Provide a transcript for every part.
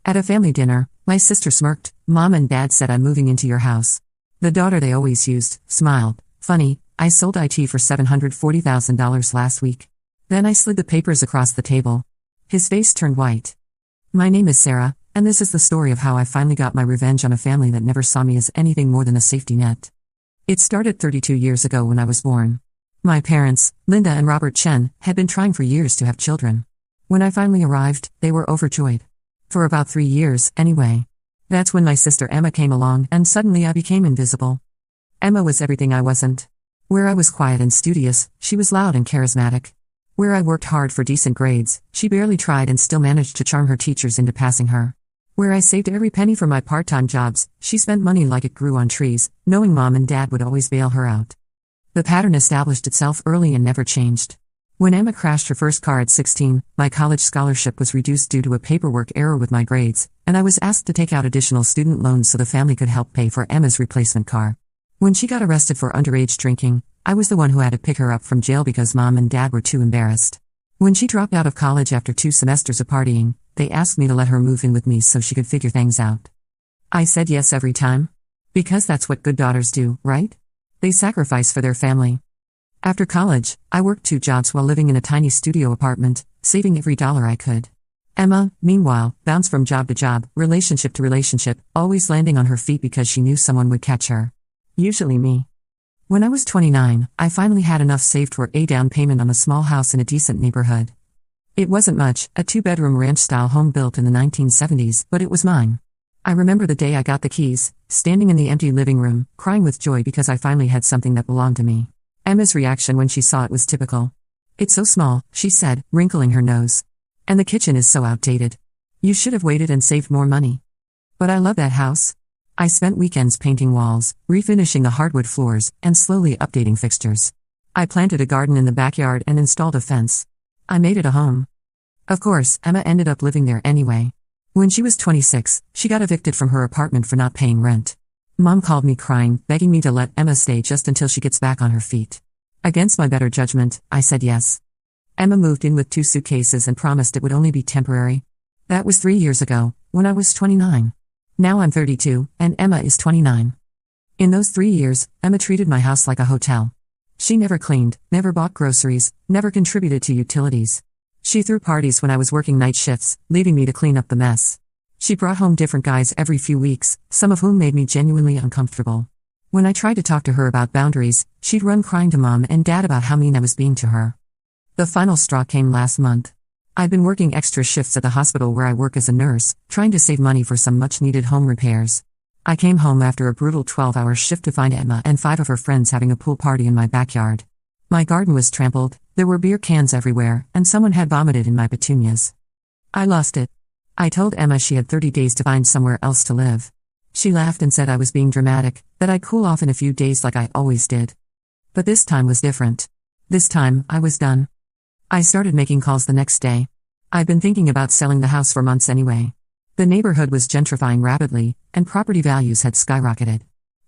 At a family dinner, my sister smirked. Mom and Dad said I'm moving into your house. The daughter they always used smiled. Funny, I sold IT for $740,000 last week. Then I slid the papers across the table. His face turned white. My name is Sarah, and this is the story of how I finally got my revenge on a family that never saw me as anything more than a safety net. It started 32 years ago when I was born. My parents, Linda and Robert Chen, had been trying for years to have children. When I finally arrived, they were overjoyed. For about 3 years, anyway. That's when my sister Emma came along, and suddenly I became invisible. Emma was everything I wasn't. Where I was quiet and studious, she was loud and charismatic. Where I worked hard for decent grades, she barely tried and still managed to charm her teachers into passing her. Where I saved every penny for my part-time jobs, she spent money like it grew on trees, knowing Mom and Dad would always bail her out. The pattern established itself early and never changed. When Emma crashed her first car at 16, my college scholarship was reduced due to a paperwork error with my grades, and I was asked to take out additional student loans so the family could help pay for Emma's replacement car. When she got arrested for underage drinking, I was the one who had to pick her up from jail because Mom and Dad were too embarrassed. When she dropped out of college after 2 semesters of partying, they asked me to let her move in with me so she could figure things out. I said yes every time. Because that's what good daughters do, right? They sacrifice for their family. After college, I worked 2 jobs while living in a tiny studio apartment, saving every dollar I could. Emma, meanwhile, bounced from job to job, relationship to relationship, always landing on her feet because she knew someone would catch her. Usually me. When I was 29, I finally had enough saved for a down payment on a small house in a decent neighborhood. It wasn't much, a 2-bedroom ranch-style home built in the 1970s, but it was mine. I remember the day I got the keys, standing in the empty living room, crying with joy because I finally had something that belonged to me. Emma's reaction when she saw it was typical. "It's so small," she said, wrinkling her nose. "And the kitchen is so outdated. You should have waited and saved more money." But I love that house. I spent weekends painting walls, refinishing the hardwood floors, and slowly updating fixtures. I planted a garden in the backyard and installed a fence. I made it a home. Of course, Emma ended up living there anyway. When she was 26, she got evicted from her apartment for not paying rent. Mom called me crying, begging me to let Emma stay just until she gets back on her feet. Against my better judgment, I said yes. Emma moved in with 2 suitcases and promised it would only be temporary. That was 3 years ago, when I was 29. Now I'm 32, and Emma is 29. In those 3 years, Emma treated my house like a hotel. She never cleaned, never bought groceries, never contributed to utilities. She threw parties when I was working night shifts, leaving me to clean up the mess. She brought home different guys every few weeks, some of whom made me genuinely uncomfortable. When I tried to talk to her about boundaries, she'd run crying to Mom and Dad about how mean I was being to her. The final straw came last month. I'd been working extra shifts at the hospital where I work as a nurse, trying to save money for some much-needed home repairs. I came home after a brutal 12-hour shift to find Emma and 5 of her friends having a pool party in my backyard. My garden was trampled, there were beer cans everywhere, and someone had vomited in my petunias. I lost it. I told Emma she had 30 days to find somewhere else to live. She laughed and said I was being dramatic, that I'd cool off in a few days like I always did. But this time was different. This time, I was done. I started making calls the next day. I'd been thinking about selling the house for months anyway. The neighborhood was gentrifying rapidly, and property values had skyrocketed.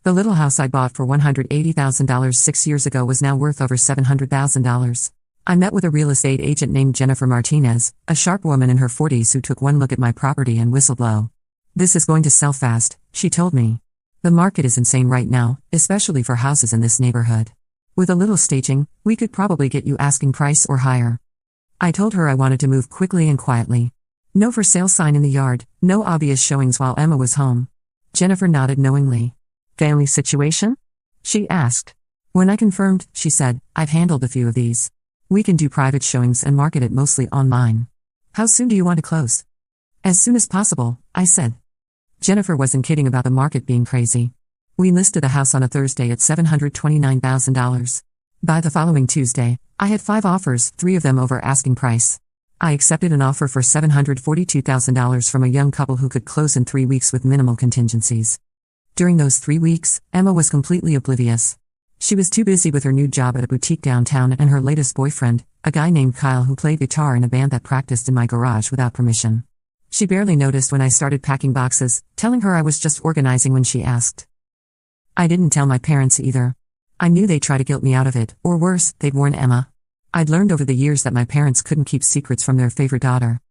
The little house I bought for $180,000 6 years ago was now worth over $700,000. I met with a real estate agent named Jennifer Martinez, a sharp woman in her 40s who took one look at my property and whistled low. "This is going to sell fast," she told me. "The market is insane right now, especially for houses in this neighborhood. With a little staging, we could probably get you asking price or higher." I told her I wanted to move quickly and quietly. No for sale sign in the yard, no obvious showings while Emma was home. Jennifer nodded knowingly. "Family situation?" she asked. When I confirmed, she said, "I've handled a few of these. We can do private showings and market it mostly online. How soon do you want to close?" "As soon as possible," I said. Jennifer wasn't kidding about the market being crazy. We listed the house on a Thursday at $729,000. By the following Tuesday, I had 5 offers, 3 of them over asking price. I accepted an offer for $742,000 from a young couple who could close in 3 weeks with minimal contingencies. During those 3 weeks, Emma was completely oblivious. She was too busy with her new job at a boutique downtown and her latest boyfriend, a guy named Kyle who played guitar in a band that practiced in my garage without permission. She barely noticed when I started packing boxes, telling her I was just organizing when she asked. I didn't tell my parents either. I knew they'd try to guilt me out of it, or worse, they'd warn Emma. I'd learned over the years that my parents couldn't keep secrets from their favorite daughter.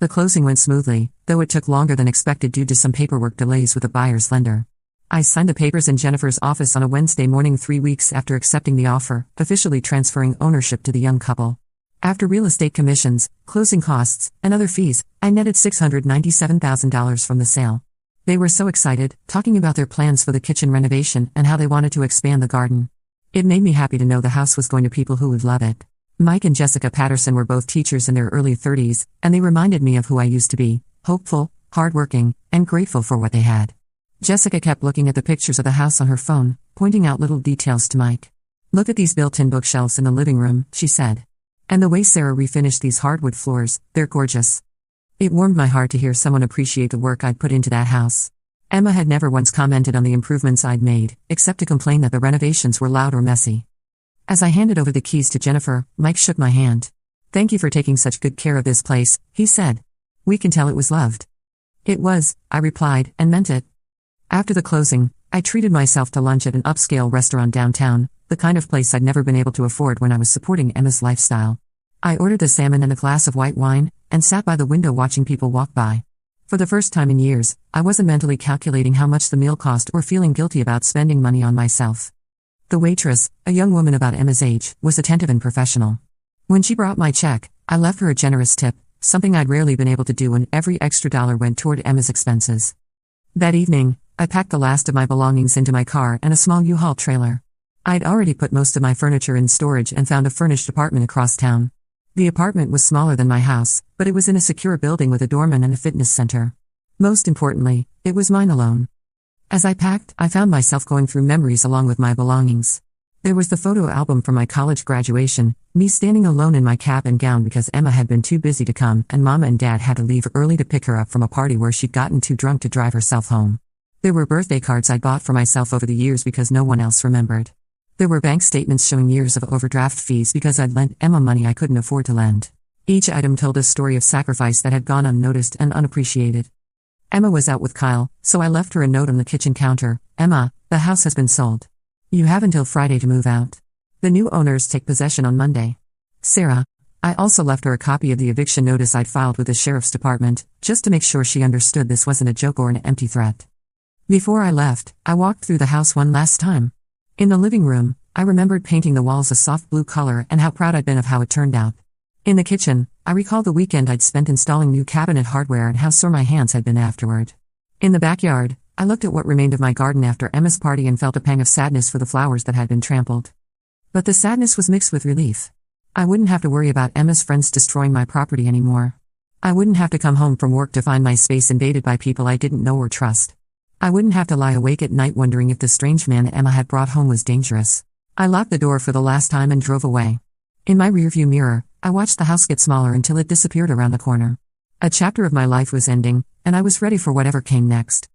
The closing went smoothly, though it took longer than expected due to some paperwork delays with the buyer's lender. I signed the papers in Jennifer's office on a Wednesday morning 3 weeks after accepting the offer, officially transferring ownership to the young couple. After real estate commissions, closing costs, and other fees, I netted $697,000 from the sale. They were so excited, talking about their plans for the kitchen renovation and how they wanted to expand the garden. It made me happy to know the house was going to people who would love it. Mike and Jessica Patterson were both teachers in their early 30s, and they reminded me of who I used to be: hopeful, hardworking, and grateful for what they had. Jessica kept looking at the pictures of the house on her phone, pointing out little details to Mike. "Look at these built-in bookshelves in the living room," she said. "And the way Sarah refinished these hardwood floors, they're gorgeous." It warmed my heart to hear someone appreciate the work I'd put into that house. Emma had never once commented on the improvements I'd made, except to complain that the renovations were loud or messy. As I handed over the keys to Jennifer, Mike shook my hand. "Thank you for taking such good care of this place," he said. "We can tell it was loved." "It was," I replied, and meant it. After the closing, I treated myself to lunch at an upscale restaurant downtown, the kind of place I'd never been able to afford when I was supporting Emma's lifestyle. I ordered a salmon and a glass of white wine, and sat by the window watching people walk by. For the first time in years, I wasn't mentally calculating how much the meal cost or feeling guilty about spending money on myself. The waitress, a young woman about Emma's age, was attentive and professional. When she brought my check, I left her a generous tip, something I'd rarely been able to do, and every extra dollar went toward Emma's expenses. That evening, I packed the last of my belongings into my car and a small U-Haul trailer. I'd already put most of my furniture in storage and found a furnished apartment across town. The apartment was smaller than my house, but it was in a secure building with a doorman and a fitness center. Most importantly, it was mine alone. As I packed, I found myself going through memories along with my belongings. There was the photo album from my college graduation, me standing alone in my cap and gown because Emma had been too busy to come and Mama and Dad had to leave early to pick her up from a party where she'd gotten too drunk to drive herself home. There were birthday cards I'd bought for myself over the years because no one else remembered. There were bank statements showing years of overdraft fees because I'd lent Emma money I couldn't afford to lend. Each item told a story of sacrifice that had gone unnoticed and unappreciated. Emma was out with Kyle, so I left her a note on the kitchen counter: "Emma, the house has been sold. You have until Friday to move out. The new owners take possession on Monday. Sarah." I also left her a copy of the eviction notice I'd filed with the sheriff's department, just to make sure she understood this wasn't a joke or an empty threat. Before I left, I walked through the house one last time. In the living room, I remembered painting the walls a soft blue color and how proud I'd been of how it turned out. In the kitchen, I recalled the weekend I'd spent installing new cabinet hardware and how sore my hands had been afterward. In the backyard, I looked at what remained of my garden after Emma's party and felt a pang of sadness for the flowers that had been trampled. But the sadness was mixed with relief. I wouldn't have to worry about Emma's friends destroying my property anymore. I wouldn't have to come home from work to find my space invaded by people I didn't know or trust. I wouldn't have to lie awake at night wondering if the strange man Emma had brought home was dangerous. I locked the door for the last time and drove away. In my rearview mirror, I watched the house get smaller until it disappeared around the corner. A chapter of my life was ending, and I was ready for whatever came next.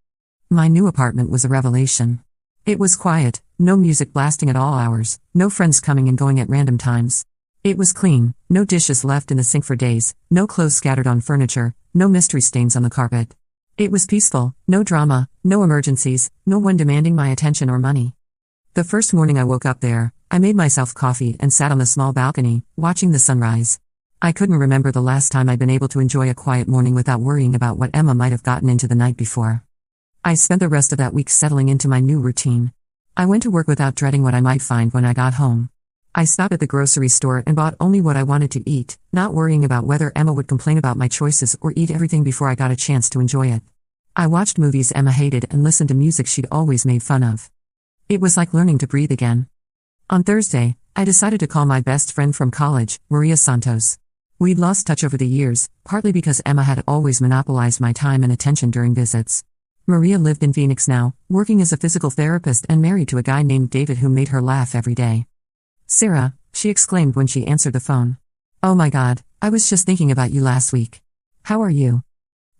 My new apartment was a revelation. It was quiet, no music blasting at all hours, no friends coming and going at random times. It was clean, no dishes left in the sink for days, no clothes scattered on furniture, no mystery stains on the carpet. It was peaceful, no drama, no emergencies, no one demanding my attention or money. The first morning I woke up there, I made myself coffee and sat on the small balcony, watching the sunrise. I couldn't remember the last time I'd been able to enjoy a quiet morning without worrying about what Emma might have gotten into the night before. I spent the rest of that week settling into my new routine. I went to work without dreading what I might find when I got home. I stopped at the grocery store and bought only what I wanted to eat, not worrying about whether Emma would complain about my choices or eat everything before I got a chance to enjoy it. I watched movies Emma hated and listened to music she'd always made fun of. It was like learning to breathe again. On Thursday, I decided to call my best friend from college, Maria Santos. We'd lost touch over the years, partly because Emma had always monopolized my time and attention during visits. Maria lived in Phoenix now, working as a physical therapist and married to a guy named David who made her laugh every day. "Sarah," she exclaimed when she answered the phone. "Oh my God, I was just thinking about you last week. How are you?"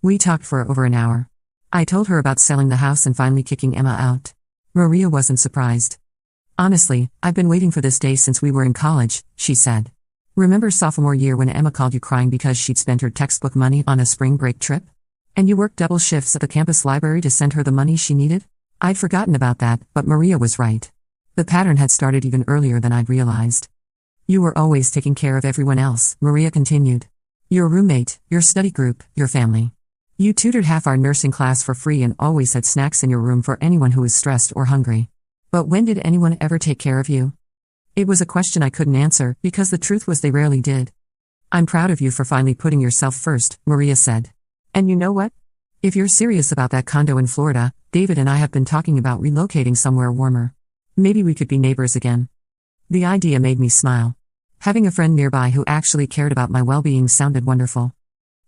We talked for over an hour. I told her about selling the house and finally kicking Emma out. Maria wasn't surprised. "Honestly, I've been waiting for this day since we were in college," she said. "Remember sophomore year when Emma called you crying because she'd spent her textbook money on a spring break trip? And you worked double shifts at the campus library to send her the money she needed?" I'd forgotten about that, but Maria was right. The pattern had started even earlier than I'd realized. "You were always taking care of everyone else," Maria continued. Your roommate, your study group, your family. You tutored half our nursing class for free and always had snacks in your room for anyone who was stressed or hungry. But when did anyone ever take care of you? It was a question I couldn't answer, because the truth was they rarely did. I'm proud of you for finally putting yourself first, Maria said. And you know what? If you're serious about that condo in Florida, David and I have been talking about relocating somewhere warmer. Maybe we could be neighbors again. The idea made me smile. Having a friend nearby who actually cared about my well-being sounded wonderful.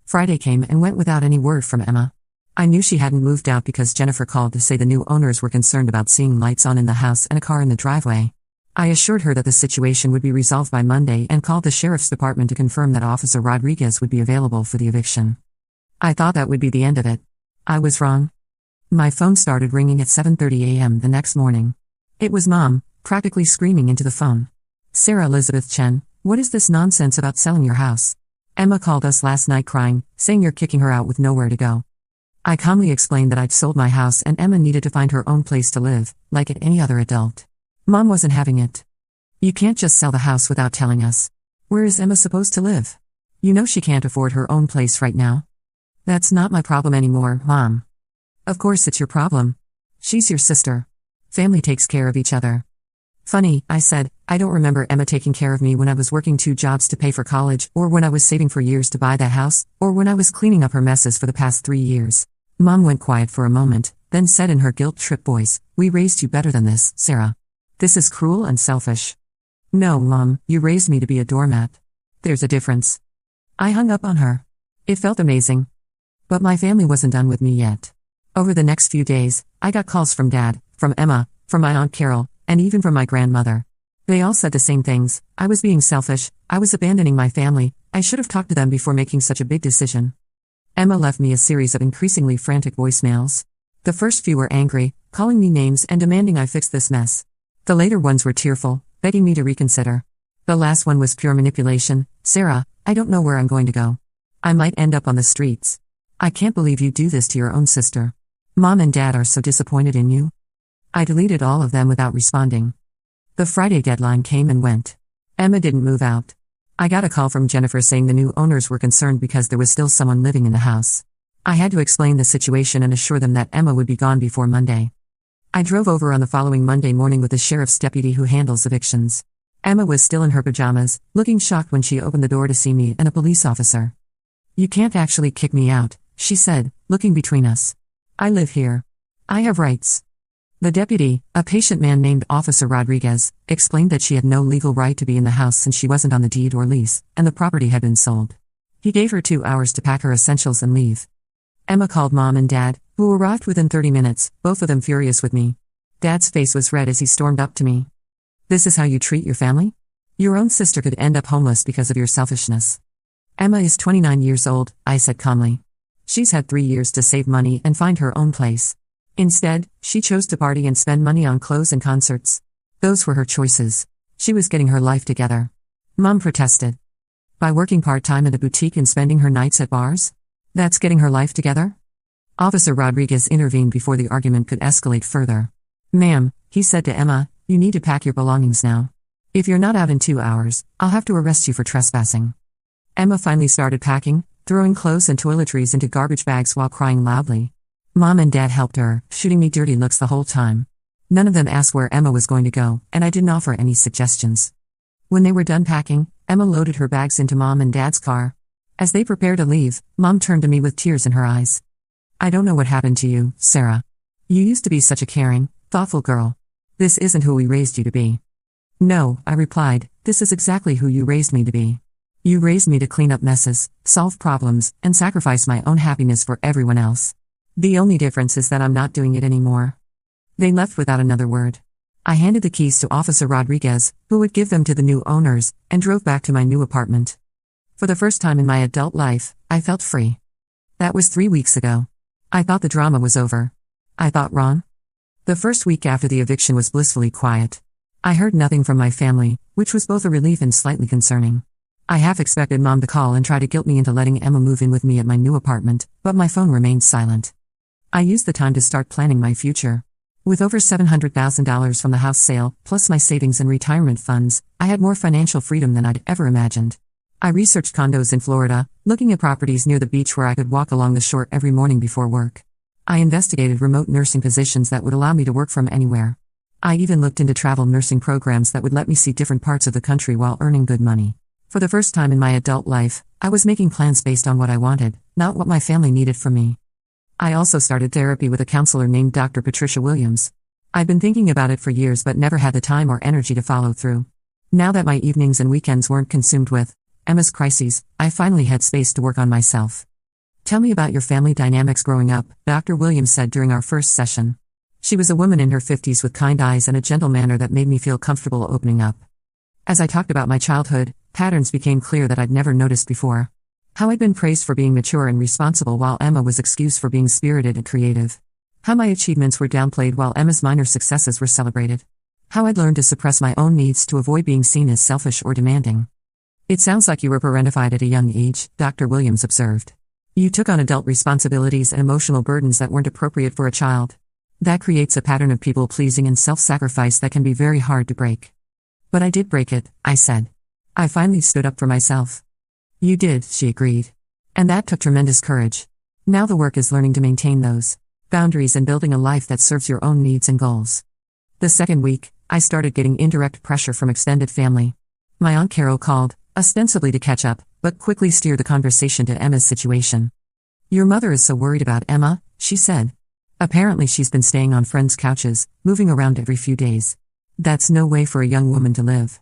Friday came and went without any word from Emma. I knew she hadn't moved out because Jennifer called to say the new owners were concerned about seeing lights on in the house and a car in the driveway. I assured her that the situation would be resolved by Monday and called the sheriff's department to confirm that Officer Rodriguez would be available for the eviction. I thought that would be the end of it. I was wrong. My phone started ringing at 7:30 a.m. the next morning. It was Mom, practically screaming into the phone. Sarah Elizabeth Chen, what is this nonsense about selling your house? Emma called us last night crying, saying you're kicking her out with nowhere to go. I calmly explained that I'd sold my house and Emma needed to find her own place to live, like any other adult. Mom wasn't having it. You can't just sell the house without telling us. Where is Emma supposed to live? You know she can't afford her own place right now. That's not my problem anymore, Mom. Of course it's your problem. She's your sister. Family takes care of each other. Funny, I said, I don't remember Emma taking care of me when I was working 2 jobs to pay for college, or when I was saving for years to buy that house, or when I was cleaning up her messes for the past 3 years. Mom went quiet for a moment, then said in her guilt-tripped voice, we raised you better than this, Sarah. This is cruel and selfish. No, Mom, you raised me to be a doormat. There's a difference. I hung up on her. It felt amazing. But my family wasn't done with me yet. Over the next few days, I got calls from Dad, from Emma, from my Aunt Carol, and even from my grandmother. They all said the same things. I was being selfish, I was abandoning my family, I should have talked to them before making such a big decision. Emma left me a series of increasingly frantic voicemails. The first few were angry, calling me names and demanding I fix this mess. The later ones were tearful, begging me to reconsider. The last one was pure manipulation. Sarah, I don't know where I'm going to go. I might end up on the streets. I can't believe you do this to your own sister. Mom and Dad are so disappointed in you. I deleted all of them without responding. The Friday deadline came and went. Emma didn't move out. I got a call from Jennifer saying the new owners were concerned because there was still someone living in the house. I had to explain the situation and assure them that Emma would be gone before Monday. I drove over on the following Monday morning with the sheriff's deputy who handles evictions. Emma was still in her pajamas, looking shocked when she opened the door to see me and a police officer. You can't actually kick me out, she said, looking between us. I live here. I have rights. The deputy, a patient man named Officer Rodriguez, explained that she had no legal right to be in the house since she wasn't on the deed or lease, and the property had been sold. He gave her 2 hours to pack her essentials and leave. Emma called Mom and Dad, who arrived within 30 minutes, both of them furious with me. Dad's face was red as he stormed up to me. This is how you treat your family? Your own sister could end up homeless because of your selfishness. Emma is 29 years old, I said calmly. She's had 3 years to save money and find her own place. Instead, she chose to party and spend money on clothes and concerts. Those were her choices. She was getting her life together. Mom protested. By working part-time at a boutique and spending her nights at bars? That's getting her life together? Officer Rodriguez intervened before the argument could escalate further. Ma'am, he said to Emma, you need to pack your belongings now. If you're not out in 2 hours, I'll have to arrest you for trespassing. Emma finally started packing, throwing clothes and toiletries into garbage bags while crying loudly. Mom and Dad helped her, shooting me dirty looks the whole time. None of them asked where Emma was going to go, and I didn't offer any suggestions. When they were done packing, Emma loaded her bags into Mom and Dad's car. As they prepared to leave, Mom turned to me with tears in her eyes. I don't know what happened to you, Sarah. You used to be such a caring, thoughtful girl. This isn't who we raised you to be. No, I replied, this is exactly who you raised me to be. You raised me to clean up messes, solve problems, and sacrifice my own happiness for everyone else. The only difference is that I'm not doing it anymore. They left without another word. I handed the keys to Officer Rodriguez, who would give them to the new owners, and drove back to my new apartment. For the first time in my adult life, I felt free. That was 3 weeks ago. I thought the drama was over. I thought wrong. The first week after the eviction was blissfully quiet. I heard nothing from my family, which was both a relief and slightly concerning. I half expected Mom to call and try to guilt me into letting Emma move in with me at my new apartment, but my phone remained silent. I used the time to start planning my future. With over $700,000 from the house sale, plus my savings and retirement funds, I had more financial freedom than I'd ever imagined. I researched condos in Florida, looking at properties near the beach where I could walk along the shore every morning before work. I investigated remote nursing positions that would allow me to work from anywhere. I even looked into travel nursing programs that would let me see different parts of the country while earning good money. For the first time in my adult life, I was making plans based on what I wanted, not what my family needed from me. I also started therapy with a counselor named Dr. Patricia Williams. I'd been thinking about it for years but never had the time or energy to follow through. Now that my evenings and weekends weren't consumed with Emma's crises, I finally had space to work on myself. Tell me about your family dynamics growing up, Dr. Williams said during our first session. She was a woman in her 50s with kind eyes and a gentle manner that made me feel comfortable opening up. As I talked about my childhood, patterns became clear that I'd never noticed before. How I'd been praised for being mature and responsible while Emma was excused for being spirited and creative. How my achievements were downplayed while Emma's minor successes were celebrated. How I'd learned to suppress my own needs to avoid being seen as selfish or demanding. It sounds like you were parentified at a young age, Dr. Williams observed. You took on adult responsibilities and emotional burdens that weren't appropriate for a child. That creates a pattern of people-pleasing and self-sacrifice that can be very hard to break. But I did break it, I said. I finally stood up for myself. You did, she agreed. And that took tremendous courage. Now the work is learning to maintain those boundaries and building a life that serves your own needs and goals. The second week, I started getting indirect pressure from extended family. My Aunt Carol called, ostensibly to catch up, but quickly steered the conversation to Emma's situation. Your mother is so worried about Emma, she said. Apparently she's been staying on friends' couches, moving around every few days. That's no way for a young woman to live.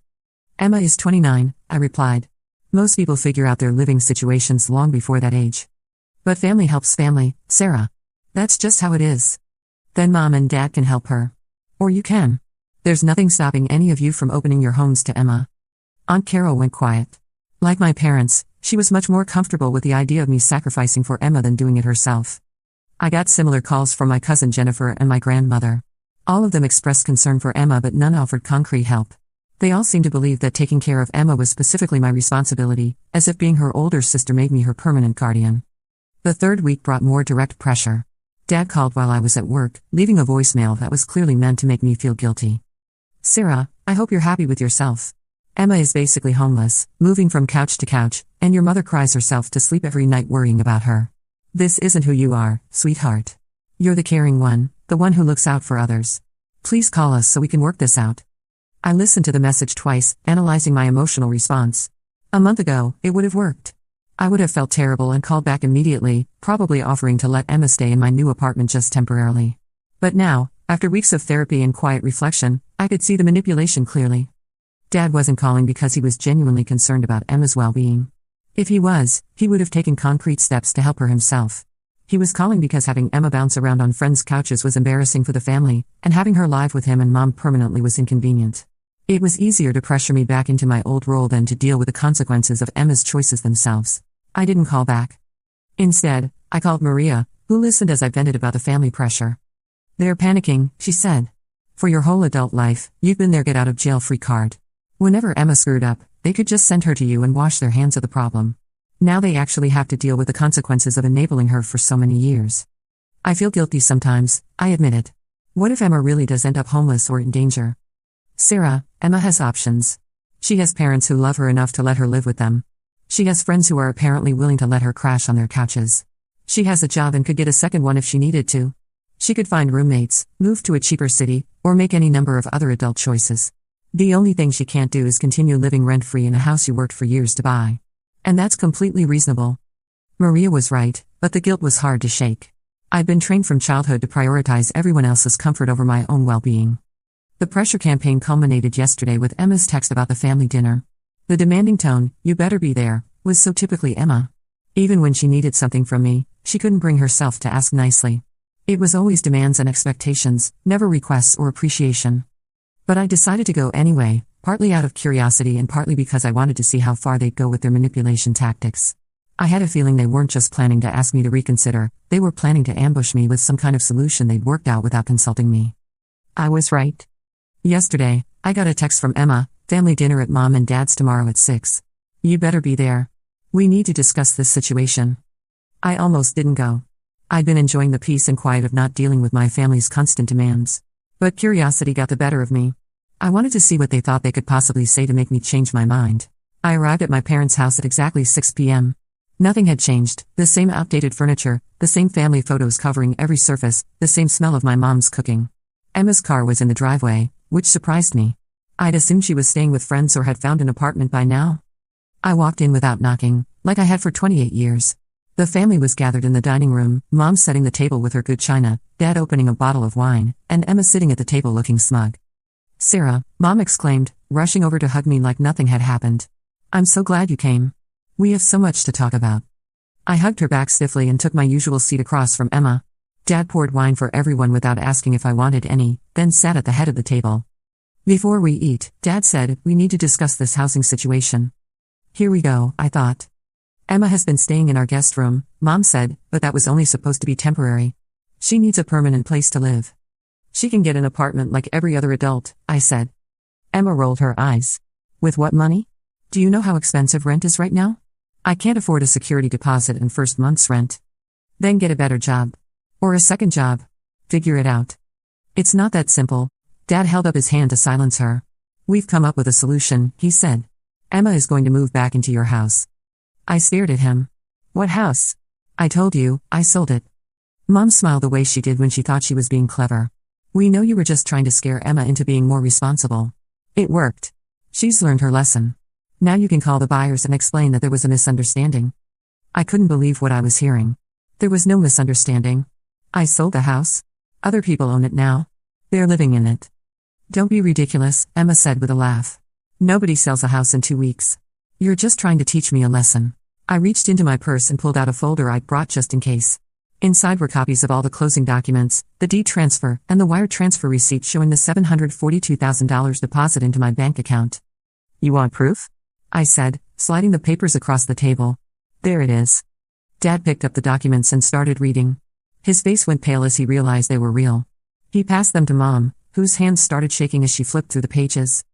Emma is 29, I replied. Most people figure out their living situations long before that age. But family helps family, Sarah. That's just how it is. Then mom and dad can help her. Or you can. There's nothing stopping any of you from opening your homes to Emma. Aunt Carol went quiet. Like my parents, she was much more comfortable with the idea of me sacrificing for Emma than doing it herself. I got similar calls from my cousin Jennifer and my grandmother. All of them expressed concern for Emma but none offered concrete help. They all seemed to believe that taking care of Emma was specifically my responsibility, as if being her older sister made me her permanent guardian. The third week brought more direct pressure. Dad called while I was at work, leaving a voicemail that was clearly meant to make me feel guilty. Sarah, I hope you're happy with yourself. Emma is basically homeless, moving from couch to couch, and your mother cries herself to sleep every night worrying about her. This isn't who you are, sweetheart. You're the caring one, the one who looks out for others. Please call us so we can work this out. I listened to the message twice, analyzing my emotional response. A month ago, it would have worked. I would have felt terrible and called back immediately, probably offering to let Emma stay in my new apartment just temporarily. But now, after weeks of therapy and quiet reflection, I could see the manipulation clearly. Dad wasn't calling because he was genuinely concerned about Emma's well-being. If he was, he would have taken concrete steps to help her himself. He was calling because having Emma bounce around on friends' couches was embarrassing for the family, and having her live with him and mom permanently was inconvenient. It was easier to pressure me back into my old role than to deal with the consequences of Emma's choices themselves. I didn't call back. Instead, I called Maria, who listened as I vented about the family pressure. They're panicking, she said. For your whole adult life, you've been their get-out-of-jail-free card. Whenever Emma screwed up, they could just send her to you and wash their hands of the problem. Now they actually have to deal with the consequences of enabling her for so many years. I feel guilty sometimes, I admit it. What if Emma really does end up homeless or in danger? Sarah, Emma has options. She has parents who love her enough to let her live with them. She has friends who are apparently willing to let her crash on their couches. She has a job and could get a second one if she needed to. She could find roommates, move to a cheaper city, or make any number of other adult choices. The only thing she can't do is continue living rent-free in a house you worked for years to buy. And that's completely reasonable. Maria was right, but the guilt was hard to shake. I'd been trained from childhood to prioritize everyone else's comfort over my own well-being. The pressure campaign culminated yesterday with Emma's text about the family dinner. The demanding tone, "You better be there," was so typically Emma. Even when she needed something from me, she couldn't bring herself to ask nicely. It was always demands and expectations, never requests or appreciation. But I decided to go anyway, partly out of curiosity and partly because I wanted to see how far they'd go with their manipulation tactics. I had a feeling they weren't just planning to ask me to reconsider, they were planning to ambush me with some kind of solution they'd worked out without consulting me. I was right. Yesterday, I got a text from Emma, "Family dinner at mom and dad's tomorrow at 6. You better be there. We need to discuss this situation." I almost didn't go. I'd been enjoying the peace and quiet of not dealing with my family's constant demands. But curiosity got the better of me. I wanted to see what they thought they could possibly say to make me change my mind. I arrived at my parents' house at exactly 6 p.m. Nothing had changed, the same outdated furniture, the same family photos covering every surface, the same smell of my mom's cooking. Emma's car was in the driveway, which surprised me. I'd assumed she was staying with friends or had found an apartment by now. I walked in without knocking, like I had for 28 years. The family was gathered in the dining room, Mom setting the table with her good china, Dad opening a bottle of wine, and Emma sitting at the table looking smug. "Sarah," Mom exclaimed, rushing over to hug me like nothing had happened. "I'm so glad you came. We have so much to talk about." I hugged her back stiffly and took my usual seat across from Emma. Dad poured wine for everyone without asking if I wanted any, then sat at the head of the table. "Before we eat," Dad said, "we need to discuss this housing situation." Here we go, I thought. "Emma has been staying in our guest room," Mom said, "but that was only supposed to be temporary. She needs a permanent place to live. She can get an apartment like every other adult," I said. Emma rolled her eyes. "With what money? Do you know how expensive rent is right now? I can't afford a security deposit and first month's rent. Then get a better job. Or a second job. Figure it out." "It's not that simple." Dad held up his hand to silence her. "We've come up with a solution," he said. "Emma is going to move back into your house." I stared at him. "What house?" "I told you, I sold it." Mom smiled the way she did when she thought she was being clever. "We know you were just trying to scare Emma into being more responsible. It worked. She's learned her lesson. Now you can call the buyers and explain that there was a misunderstanding." I couldn't believe what I was hearing. There was no misunderstanding. I sold the house. Other people own it now. They're living in it. "Don't be ridiculous," Emma said with a laugh. "Nobody sells a house in 2 weeks. You're just trying to teach me a lesson." I reached into my purse and pulled out a folder I'd brought just in case. Inside were copies of all the closing documents, the deed transfer, and the wire transfer receipt showing the $742,000 deposit into my bank account. "You want proof?" I said, sliding the papers across the table. "There it is." Dad picked up the documents and started reading. His face went pale as he realized they were real. He passed them to Mom, whose hands started shaking as she flipped through the pages.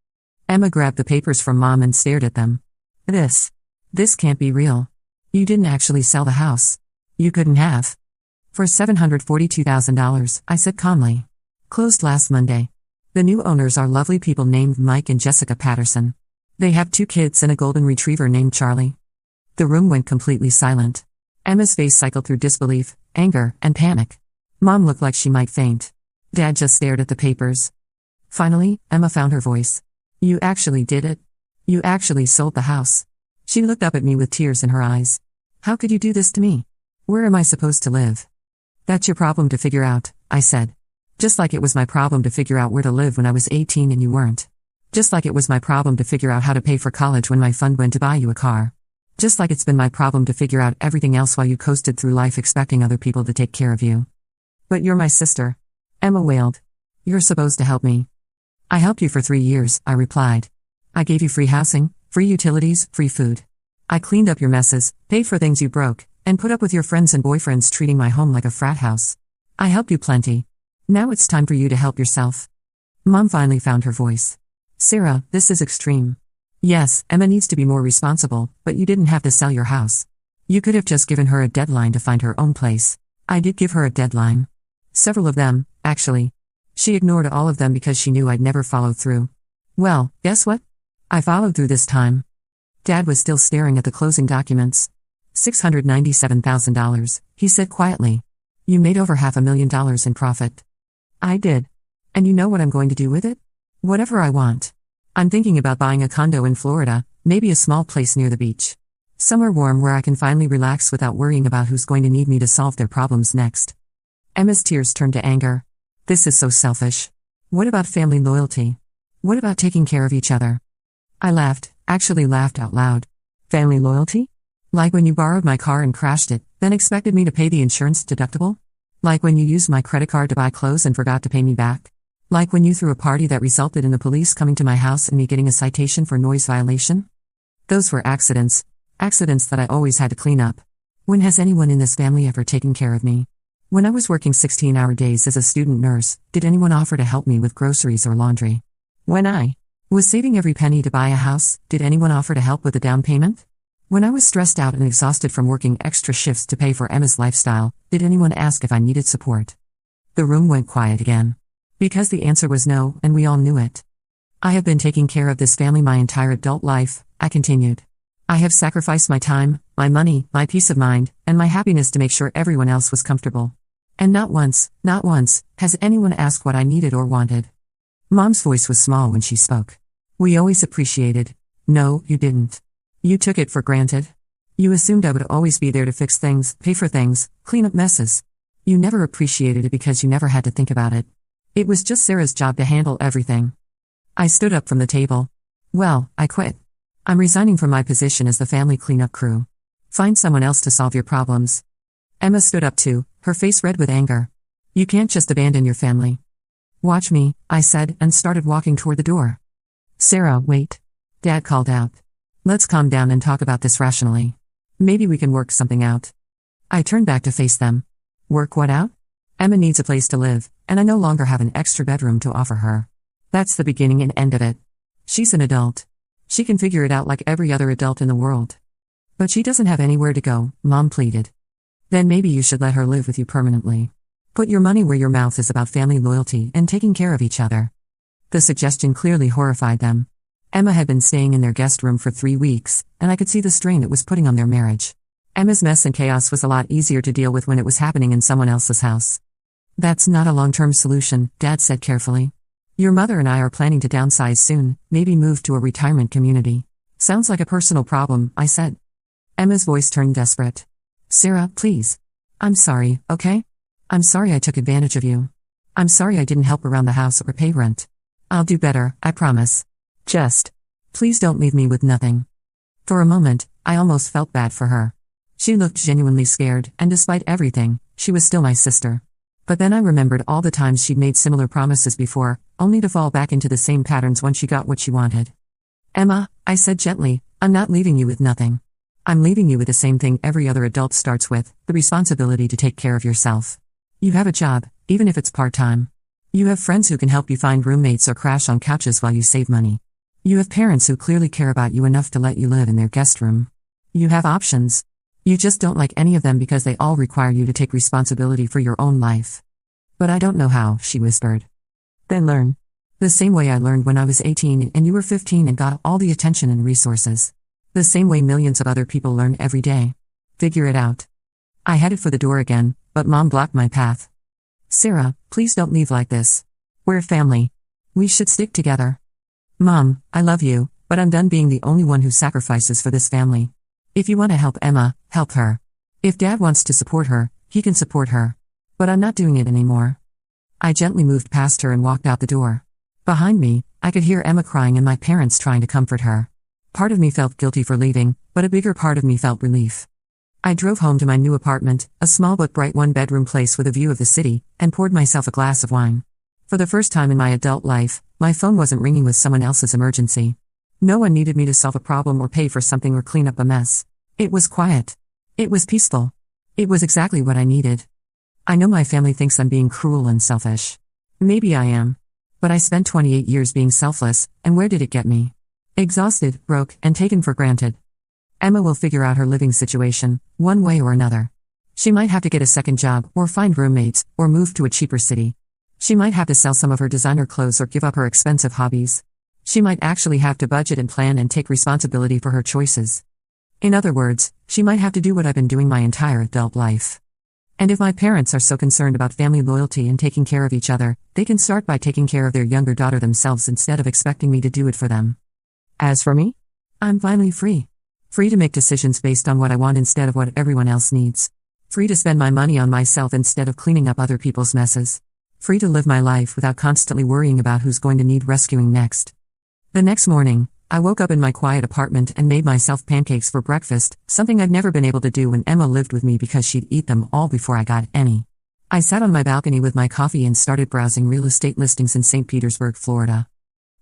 Emma grabbed the papers from Mom and stared at them. This can't be real. You didn't actually sell the house. You couldn't have." "For $742,000, I said calmly. "Closed last Monday. The new owners are lovely people named Mike and Jessica Patterson. They have 2 kids and a golden retriever named Charlie." The room went completely silent. Emma's face cycled through disbelief, anger, and panic. Mom looked like she might faint. Dad just stared at the papers. Finally, Emma found her voice. "You actually did it. You actually sold the house." She looked up at me with tears in her eyes. "How could you do this to me? Where am I supposed to live?" "That's your problem to figure out," I said. "Just like it was my problem to figure out where to live when I was 18 and you weren't. Just like it was my problem to figure out how to pay for college when my fund went to buy you a car. Just like it's been my problem to figure out everything else while you coasted through life expecting other people to take care of you." "But you're my sister," Emma wailed. "You're supposed to help me." "I helped you for 3 years," I replied. "I gave you free housing, free utilities, free food. I cleaned up your messes, paid for things you broke, and put up with your friends and boyfriends treating my home like a frat house. I helped you plenty. Now it's time for you to help yourself." Mom finally found her voice. "Sarah, this is extreme. Yes, Emma needs to be more responsible, but you didn't have to sell your house. You could have just given her a deadline to find her own place." I did give her a deadline. Several of them, actually. She ignored all of them because she knew I'd never follow through. Well, guess what? I followed through this time. Dad was still staring at the closing documents. $697,000, he said quietly. "You made over $500,000 in profit." "I did. And you know what I'm going to do with it? Whatever I want. I'm thinking about buying a condo in Florida, maybe a small place near the beach. Somewhere warm where I can finally relax without worrying about who's going to need me to solve their problems next." Emma's tears turned to anger. "This is so selfish. What about family loyalty? What about taking care of each other?" I laughed, actually laughed out loud. "Family loyalty? Like when you borrowed my car and crashed it, then expected me to pay the insurance deductible? Like when you used my credit card to buy clothes and forgot to pay me back? Like when you threw a party that resulted in the police coming to my house and me getting a citation for noise violation? Those were accidents. Accidents that I always had to clean up. When has anyone in this family ever taken care of me? When I was working 16-hour days as a student nurse, did anyone offer to help me with groceries or laundry? When I was saving every penny to buy a house, did anyone offer to help with the down payment? When I was stressed out and exhausted from working extra shifts to pay for Emma's lifestyle, did anyone ask if I needed support? The room went quiet again. Because the answer was no, and we all knew it. I have been taking care of this family my entire adult life, I continued. I have sacrificed my time, my money, my peace of mind, and my happiness to make sure everyone else was comfortable. And not once, has anyone asked what I needed or wanted. Mom's voice was small when she spoke. We always appreciated. No, you didn't. You took it for granted. You assumed I would always be there to fix things, pay for things, clean up messes. You never appreciated it because you never had to think about it. It was just Sarah's job to handle everything. I stood up from the table. Well, I quit. I'm resigning from my position as the family cleanup crew. Find someone else to solve your problems. Emma stood up too, her face red with anger. You can't just abandon your family. Watch me, I said, and started walking toward the door. Sarah, wait. Dad called out. Let's calm down and talk about this rationally. Maybe we can work something out. I turned back to face them. Work what out? Emma needs a place to live, and I no longer have an extra bedroom to offer her. That's the beginning and end of it. She's an adult. She can figure it out like every other adult in the world. But she doesn't have anywhere to go, Mom pleaded. Then maybe you should let her live with you permanently. Put your money where your mouth is about family loyalty and taking care of each other. The suggestion clearly horrified them. Emma had been staying in their guest room for 3 weeks, and I could see the strain it was putting on their marriage. Emma's mess and chaos was a lot easier to deal with when it was happening in someone else's house. That's not a long-term solution, Dad said carefully. Your mother and I are planning to downsize soon, maybe move to a retirement community. Sounds like a personal problem, I said. Emma's voice turned desperate. Sarah, please. I'm sorry, okay? I'm sorry I took advantage of you. I'm sorry I didn't help around the house or pay rent. I'll do better, I promise. Just, please don't leave me with nothing. For a moment, I almost felt bad for her. She looked genuinely scared, and despite everything, she was still my sister. But then I remembered all the times she'd made similar promises before, only to fall back into the same patterns when she got what she wanted. Emma, I said gently, I'm not leaving you with nothing. I'm leaving you with the same thing every other adult starts with, the responsibility to take care of yourself. You have a job, even if it's part-time. You have friends who can help you find roommates or crash on couches while you save money. You have parents who clearly care about you enough to let you live in their guest room. You have options. You just don't like any of them because they all require you to take responsibility for your own life. But I don't know how, she whispered. Then learn. The same way I learned when I was 18 and you were 15 and got all the attention and resources. The same way millions of other people learn every day. Figure it out. I headed for the door again, but Mom blocked my path. Sarah, please don't leave like this. We're family. We should stick together. Mom, I love you, but I'm done being the only one who sacrifices for this family. If you want to help Emma, help her. If Dad wants to support her, he can support her. But I'm not doing it anymore. I gently moved past her and walked out the door. Behind me, I could hear Emma crying and my parents trying to comfort her. Part of me felt guilty for leaving, but a bigger part of me felt relief. I drove home to my new apartment, a small but bright one-bedroom place with a view of the city, and poured myself a glass of wine. For the first time in my adult life, my phone wasn't ringing with someone else's emergency. No one needed me to solve a problem or pay for something or clean up a mess. It was quiet. It was peaceful. It was exactly what I needed. I know my family thinks I'm being cruel and selfish. Maybe I am. But I spent 28 years being selfless, and where did it get me? Exhausted, broke, and taken for granted. Emma will figure out her living situation, one way or another. She might have to get a second job, or find roommates, or move to a cheaper city. She might have to sell some of her designer clothes or give up her expensive hobbies. She might actually have to budget and plan and take responsibility for her choices. In other words, she might have to do what I've been doing my entire adult life. And if my parents are so concerned about family loyalty and taking care of each other, they can start by taking care of their younger daughter themselves instead of expecting me to do it for them. As for me, I'm finally free. Free to make decisions based on what I want instead of what everyone else needs. Free to spend my money on myself instead of cleaning up other people's messes. Free to live my life without constantly worrying about who's going to need rescuing next. The next morning, I woke up in my quiet apartment and made myself pancakes for breakfast, something I'd never been able to do when Emma lived with me because she'd eat them all before I got any. I sat on my balcony with my coffee and started browsing real estate listings in St. Petersburg, Florida.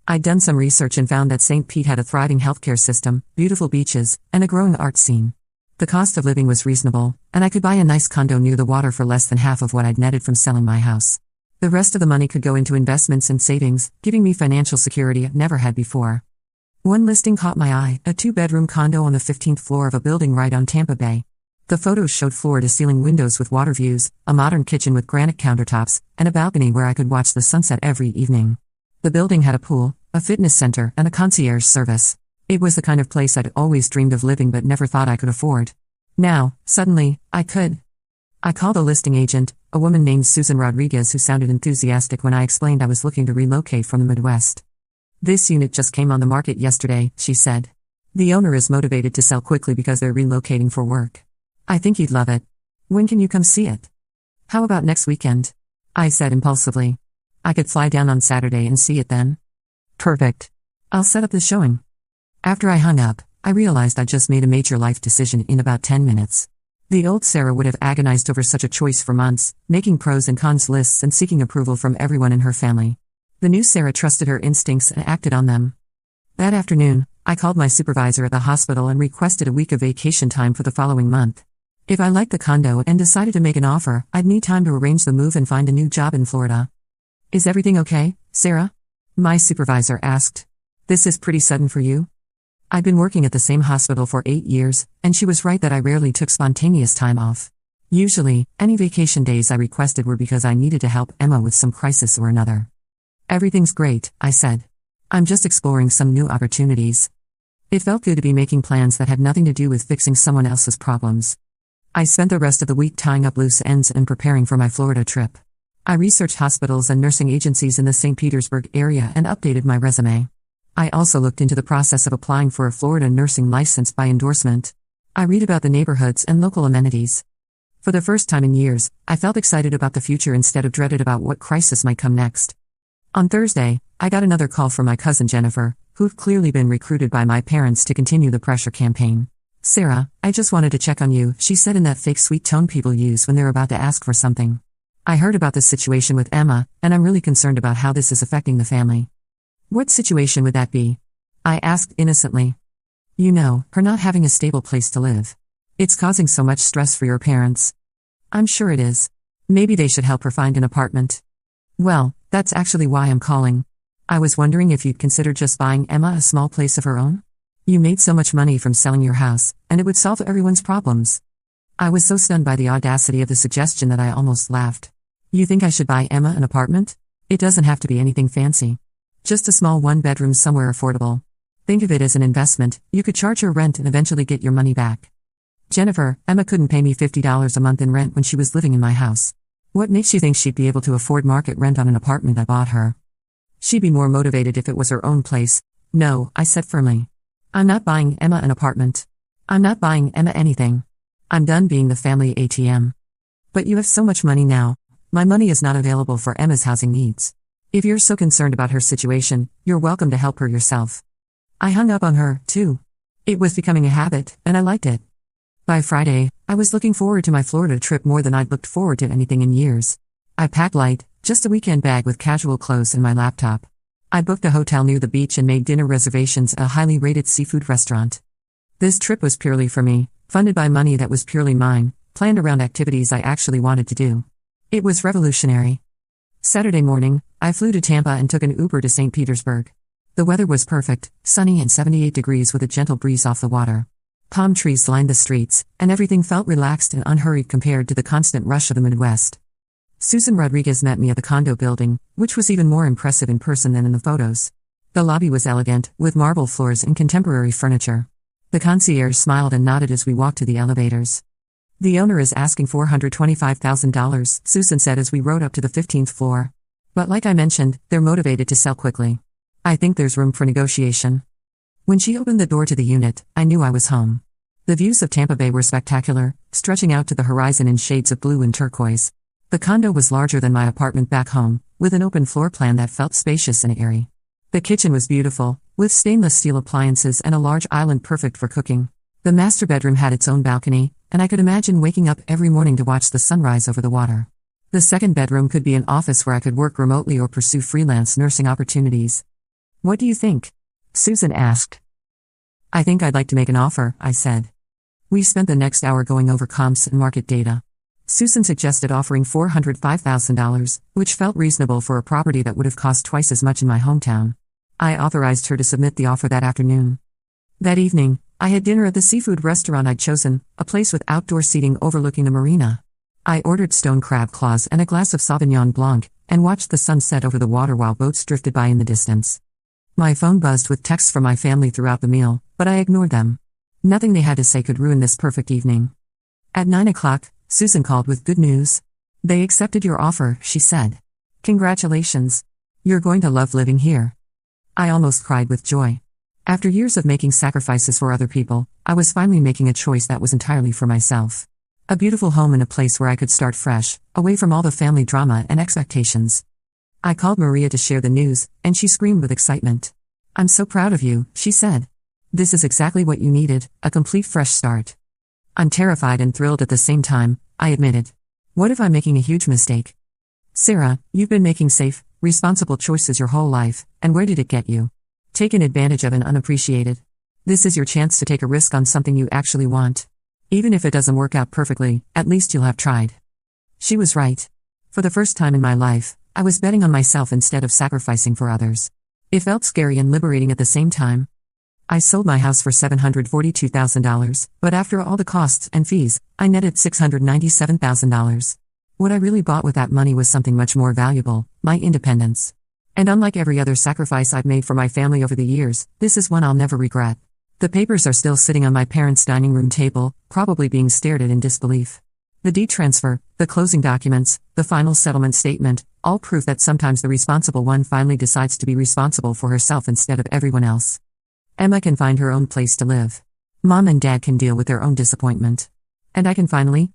I'd done some research and found that St. Pete had a thriving healthcare system, beautiful beaches, and a growing art scene. The cost of living was reasonable, and I could buy a nice condo near the water for less than half of what I'd netted from selling my house. The rest of the money could go into investments and savings, giving me financial security I've never had before. One listing caught my eye, a 2-bedroom condo on the 15th floor of a building right on Tampa Bay. The photos showed floor-to-ceiling windows with water views, a modern kitchen with granite countertops, and a balcony where I could watch the sunset every evening. The building had a pool, a fitness center, and a concierge service. It was the kind of place I'd always dreamed of living but never thought I could afford. Now, suddenly, I could. I called a listing agent, a woman named Susan Rodriguez, who sounded enthusiastic when I explained I was looking to relocate from the Midwest. "This unit just came on the market yesterday," she said. "The owner is motivated to sell quickly because they're relocating for work. I think you'd love it. When can you come see it?" "How about next weekend?" I said impulsively. "I could fly down on Saturday and see it then." "Perfect. I'll set up the showing." After I hung up, I realized I'd just made a major life decision in about 10 minutes. The old Sarah would have agonized over such a choice for months, making pros and cons lists and seeking approval from everyone in her family. The new Sarah trusted her instincts and acted on them. That afternoon, I called my supervisor at the hospital and requested a week of vacation time for the following month. If I liked the condo and decided to make an offer, I'd need time to arrange the move and find a new job in Florida. "Is everything okay, Sarah?" my supervisor asked. "This is pretty sudden for you?" I'd been working at the same hospital for 8 years, and she was right that I rarely took spontaneous time off. Usually, any vacation days I requested were because I needed to help Emma with some crisis or another. "Everything's great," I said. "I'm just exploring some new opportunities." It felt good to be making plans that had nothing to do with fixing someone else's problems. I spent the rest of the week tying up loose ends and preparing for my Florida trip. I researched hospitals and nursing agencies in the St. Petersburg area and updated my resume. I also looked into the process of applying for a Florida nursing license by endorsement. I read about the neighborhoods and local amenities. For the first time in years, I felt excited about the future instead of dreaded about what crisis might come next. On Thursday, I got another call from my cousin Jennifer, who'd clearly been recruited by my parents to continue the pressure campaign. "Sarah, I just wanted to check on you," she said in that fake sweet tone people use when they're about to ask for something. "I heard about this situation with Emma, and I'm really concerned about how this is affecting the family." "What situation would that be?" I asked innocently. "You know, her not having a stable place to live. It's causing so much stress for your parents." "I'm sure it is. Maybe they should help her find an apartment." "Well, that's actually why I'm calling. I was wondering if you'd consider just buying Emma a small place of her own? You made so much money from selling your house, and it would solve everyone's problems." I was so stunned by the audacity of the suggestion that I almost laughed. "You think I should buy Emma an apartment? It doesn't have to be anything fancy. Just a small one-bedroom somewhere affordable. Think of it as an investment. You could charge her rent and eventually get your money back." "Jennifer, Emma couldn't pay me $50 a month in rent when she was living in my house. What makes you think she'd be able to afford market rent on an apartment I bought her? She'd be more motivated if it was her own place." "No," I said firmly. "I'm not buying Emma an apartment. I'm not buying Emma anything. I'm done being the family ATM." "But you have so much money now. My money is not available for Emma's housing needs. If you're so concerned about her situation, you're welcome to help her yourself." I hung up on her, too. It was becoming a habit, and I liked it. By Friday, I was looking forward to my Florida trip more than I'd looked forward to anything in years. I packed light, just a weekend bag with casual clothes and my laptop. I booked a hotel near the beach and made dinner reservations at a highly rated seafood restaurant. This trip was purely for me, funded by money that was purely mine, planned around activities I actually wanted to do. It was revolutionary. Saturday morning, I flew to Tampa and took an Uber to St. Petersburg. The weather was perfect, sunny and 78 degrees with a gentle breeze off the water. Palm trees lined the streets, and everything felt relaxed and unhurried compared to the constant rush of the Midwest. Susan Rodriguez met me at the condo building, which was even more impressive in person than in the photos. The lobby was elegant, with marble floors and contemporary furniture. The concierge smiled and nodded as we walked to the elevators. "The owner is asking $425,000, Susan said as we rode up to the 15th floor. "But like I mentioned, they're motivated to sell quickly. I think there's room for negotiation." When she opened the door to the unit, I knew I was home. The views of Tampa Bay were spectacular, stretching out to the horizon in shades of blue and turquoise. The condo was larger than my apartment back home, with an open floor plan that felt spacious and airy. The kitchen was beautiful, with stainless steel appliances and a large island perfect for cooking. The master bedroom had its own balcony, and I could imagine waking up every morning to watch the sunrise over the water. The second bedroom could be an office where I could work remotely or pursue freelance nursing opportunities. "What do you think?" Susan asked. "I think I'd like to make an offer," I said. We spent the next hour going over comps and market data. Susan suggested offering $405,000, which felt reasonable for a property that would have cost twice as much in my hometown. I authorized her to submit the offer that afternoon. That evening, I had dinner at the seafood restaurant I'd chosen, a place with outdoor seating overlooking the marina. I ordered stone crab claws and a glass of Sauvignon Blanc, and watched the sun set over the water while boats drifted by in the distance. My phone buzzed with texts from my family throughout the meal, but I ignored them. Nothing they had to say could ruin this perfect evening. At 9 o'clock, Susan called with good news. They accepted your offer, she said. Congratulations. You're going to love living here. I almost cried with joy. After years of making sacrifices for other people, I was finally making a choice that was entirely for myself. A beautiful home in a place where I could start fresh, away from all the family drama and expectations. I called Maria to share the news, and she screamed with excitement. I'm so proud of you, she said. This is exactly what you needed, a complete fresh start. I'm terrified and thrilled at the same time, I admitted. What if I'm making a huge mistake? Sarah, you've been making safe, responsible choices your whole life, and where did it get you? Taken advantage of and unappreciated. This is your chance to take a risk on something you actually want. Even if it doesn't work out perfectly, at least you'll have tried. She was right. For the first time in my life, I was betting on myself instead of sacrificing for others. It felt scary and liberating at the same time. I sold my house for $742,000, but after all the costs and fees, I netted $697,000. What I really bought with that money was something much more valuable, my independence. And unlike every other sacrifice I've made for my family over the years, this is one I'll never regret. The papers are still sitting on my parents' dining room table, probably being stared at in disbelief. The deed transfer, the closing documents, the final settlement statement, all prove that sometimes the responsible one finally decides to be responsible for herself instead of everyone else. Emma can find her own place to live. Mom and Dad can deal with their own disappointment. And I can finally,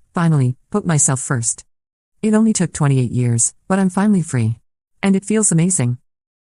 put myself first. It only took 28 years, but I'm finally free. And it feels amazing.